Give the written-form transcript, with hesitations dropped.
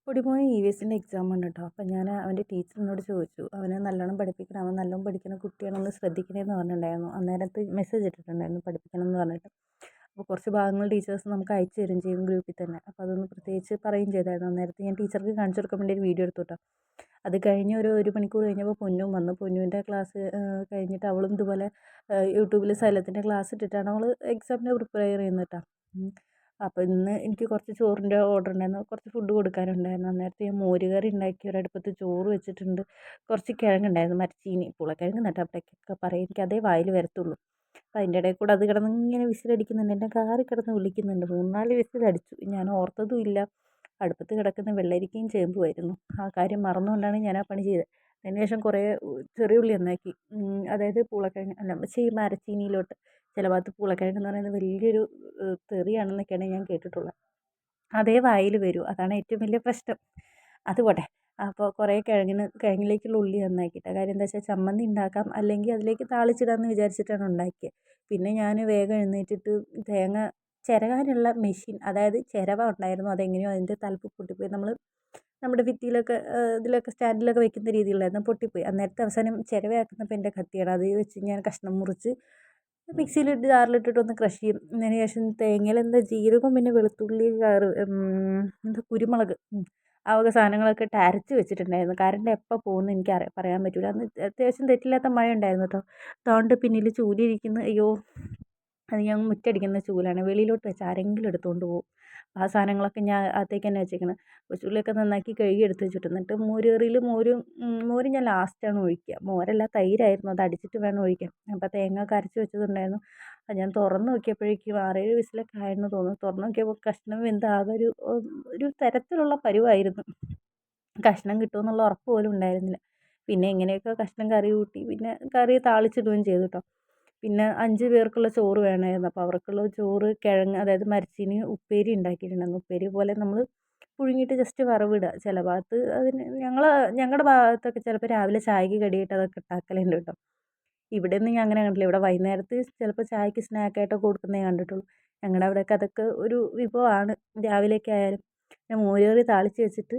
പൊടിമോന് EVSൻ്റെ exam ഉണ്ട് കേട്ടോ. അപ്പം ഞാൻ അവൻ്റെ ടീച്ചറിനോട് ചോദിച്ചു, അവനെ നല്ലോണം പഠിപ്പിക്കണം, അവൻ നല്ലോണം പഠിക്കുന്ന കുട്ടിയാണെന്ന് ശ്രദ്ധിക്കണേന്ന് പറഞ്ഞിട്ടുണ്ടായിരുന്നു. അന്നേരത്ത് മെസ്സേജ് ഇട്ടിട്ടുണ്ടായിരുന്നു പഠിപ്പിക്കണം എന്ന് പറഞ്ഞിട്ട്. അപ്പോൾ കുറച്ച് ഭാഗങ്ങൾ ടീച്ചേഴ്സ് നമുക്ക് അയച്ചു തരും ചെയ്യും ഗ്രൂപ്പിൽ തന്നെ. അപ്പോൾ അതൊന്ന് പ്രത്യേകിച്ച് പറയുകയും ചെയ്തായിരുന്നു. അന്നേരത്ത് ഞാൻ ടീച്ചർക്ക് കാണിച്ചു കൊടുക്കാൻ വേണ്ടി ഒരു വീഡിയോ എടുത്തു കേട്ടോ. അത് കഴിഞ്ഞ് ഒരു മണിക്കൂർ കഴിഞ്ഞപ്പോൾ പൊന്നും വന്നു. പൊന്നുവിൻ്റെ ക്ലാസ് കഴിഞ്ഞിട്ട് അവളും ഇതുപോലെ യൂട്യൂബിൽ സൈലത്തിൻ്റെ ക്ലാസ് ഇട്ടിട്ടാണ് അവൾ എക്സാമിന് പ്രിപ്പയർ ചെയ്യുന്നത് കേട്ടോ. അപ്പോൾ ഇന്ന് എനിക്ക് കുറച്ച് ചോറിൻ്റെ ഓർഡർ ഉണ്ടായിരുന്നു, കുറച്ച് ഫുഡ് കൊടുക്കാനുണ്ടായിരുന്നു. അന്നേരത്തെ ഞാൻ മോരുകറി ഉണ്ടാക്കി, ഒരടുപ്പത്ത് ചോറ് വെച്ചിട്ടുണ്ട്, കുറച്ച് കിഴങ്ങുണ്ടായിരുന്നു, മരച്ചീനി പൂളക്കിഴങ്ങ് നട്ട് അവിടേക്കൊക്കെ പറയും, എനിക്ക് അതേ വായിൽ വരത്തുള്ളൂ. അപ്പോൾ അതിൻ്റെ ഇടയിൽ കൂടെ അത് കിടന്ന് ഇങ്ങനെ വിസിലടിക്കുന്നുണ്ട്, എന്നെ കാറി കിടന്ന് വിളിക്കുന്നുണ്ട്. 3-4 വിസിലടിച്ചു. ഞാൻ ഓർത്തതും ഇല്ല അടുപ്പത്ത് കിടക്കുന്ന വെള്ളരിക്കയും ചേമ്പുമായിരുന്നു. ആ കാര്യം മറന്നുകൊണ്ടാണ് ഞാൻ ആ പണി ചെയ്തത്. അതിന് ശേഷം കുറേ ചെറിയ ഉള്ളി നന്നാക്കി, അതായത് പൂളക്കിഴങ്ങ് അല്ല മരച്ചീനിയിലോട്ട്. ചില ഭാഗത്ത് പൂളക്കിഴങ്ങ് എന്ന് പറയുന്നത് വലിയൊരു തെറിയാണെന്നൊക്കെയാണ് ഞാൻ കേട്ടിട്ടുള്ളത്. അതേ വായിൽ വരൂ, അതാണ് ഏറ്റവും വലിയ പ്രശ്നം. അത് പോട്ടെ. അപ്പോൾ കുറേ കിഴങ്ങിലേക്കുള്ള ഉള്ളി നന്നാക്കിയിട്ട്, കാര്യം എന്താ വെച്ചാൽ ചമ്മന്തി ഉണ്ടാക്കാം, അല്ലെങ്കിൽ അതിലേക്ക് താളിച്ചിടാമെന്ന് വിചാരിച്ചിട്ടാണ് ഉണ്ടാക്കിയത്. പിന്നെ ഞാൻ വേഗം എഴുന്നേറ്റിട്ട് തേങ്ങ ചിരകാനുള്ള മെഷീൻ, അതായത് ചിരവ ഉണ്ടായിരുന്നു, അതെങ്ങനെയോ അതിൻ്റെ തലപ്പ് പൊട്ടിപ്പോയി. നമ്മുടെ ഭിത്തിയിലൊക്കെ ഇതിലൊക്കെ സ്റ്റാൻഡിലൊക്കെ വെക്കുന്ന രീതിയിലായിരുന്നു, പൊട്ടിപ്പോയി. അന്നേരത്തെ അവസാനം ചിരവയാക്കുന്നപ്പോൾ എൻ്റെ കത്തിയാണ്, അത് വെച്ച് ഞാൻ കഷ്ണം മുറിച്ച് മിക്സിയിലിട്ട് ജാറിലിട്ടിട്ട് ഒന്ന് ക്രഷ് ചെയ്യും. അതിന് ശേഷം തേങ്ങയിൽ എന്താ ജീരകം, പിന്നെ വെളുത്തുള്ളി, എന്താ കുരുമുളക്, ആ വക സാധനങ്ങളൊക്കെ ഇട്ട് അരച്ച് വെച്ചിട്ടുണ്ടായിരുന്നു. കറണ്ട് എപ്പോൾ പോകുമെന്ന് എനിക്ക് പറയാൻ പറ്റില്ല. അന്ന് അത്യാവശ്യം തെറ്റില്ലാത്ത മഴ ഉണ്ടായിരുന്നു കേട്ടോ. അതുകൊണ്ട് പിന്നിൽ ചൂലിരിക്കുന്നു. അയ്യോ, അത് ഞാൻ മുറ്റടിക്കുന്ന ചൂലാണ്, വെളിയിലോട്ട് വെച്ച് ആരെങ്കിലും എടുത്തുകൊണ്ട് പോകും. ആ സാധനങ്ങളൊക്കെ ഞാൻ അകത്തേക്ക് തന്നെ വെച്ചേക്കണം. കൊച്ചുള്ളിയൊക്കെ നന്നാക്കി കഴുകി എടുത്ത് വെച്ചിട്ട്, എന്നിട്ട് മോരുകറിയിൽ മോര് ഞാൻ ലാസ്റ്റാണ് ഒഴിക്കുക. മോരല്ല, തൈരായിരുന്നു, അത് അടിച്ചിട്ട് വേണം ഒഴിക്കാൻ. അപ്പോൾ തേങ്ങ ഒക്കെ അരച്ച് വെച്ചതുണ്ടായിരുന്നു. അത് ഞാൻ തുറന്ന് നോക്കിയപ്പോഴേക്കും 6-7 വിസിലൊക്കെ ആയെന്ന് തോന്നുന്നു. തുറന്ന് നോക്കിയപ്പോൾ കഷ്ണം വെന്ത് ആകെ ഒരു തരത്തിലുള്ള പരുവായിരുന്നു. കഷ്ണം കിട്ടുമെന്നുള്ള ഉറപ്പ് പോലും ഉണ്ടായിരുന്നില്ല. പിന്നെ എങ്ങനെയൊക്കെ കഷ്ണം കറി കൂട്ടി, പിന്നെ കറി താളിച്ചിടുകയും ചെയ്തു കേട്ടോ. പിന്നെ 5 പേർക്കുള്ള ചോറ് വേണമായിരുന്നു. അപ്പോൾ അവർക്കുള്ള ചോറ്, കിഴങ്ങ്, അതായത് മരച്ചീനി ഉപ്പേരി ഉണ്ടാക്കിയിട്ടുണ്ടായിരുന്നു. ഉപ്പേരി പോലെ നമ്മൾ പുഴുങ്ങിയിട്ട് ജസ്റ്റ് വറവിടുക. ചില ഭാഗത്ത് അതിന് ഞങ്ങളുടെ ഭാഗത്തൊക്കെ ചിലപ്പോൾ രാവിലെ ചായക്ക് കടിയായിട്ട് അതൊക്കെ ഉണ്ടാക്കലുണ്ട് കേട്ടോ. ഇവിടെയൊന്നും ഞാൻ അങ്ങനെ കണ്ടില്ല. ഇവിടെ വൈകുന്നേരത്ത് ചിലപ്പോൾ ചായക്ക് സ്നാക്കായിട്ടൊക്കെ കൊടുക്കുന്നേ കണ്ടിട്ടുള്ളൂ. ഞങ്ങളുടെ അവിടെയൊക്കെ അതൊക്കെ ഒരു വിഭവമാണ് രാവിലെയൊക്കെ ആയാലും. ഞാൻ മോരുകറി താളിച്ച് വെച്ചിട്ട്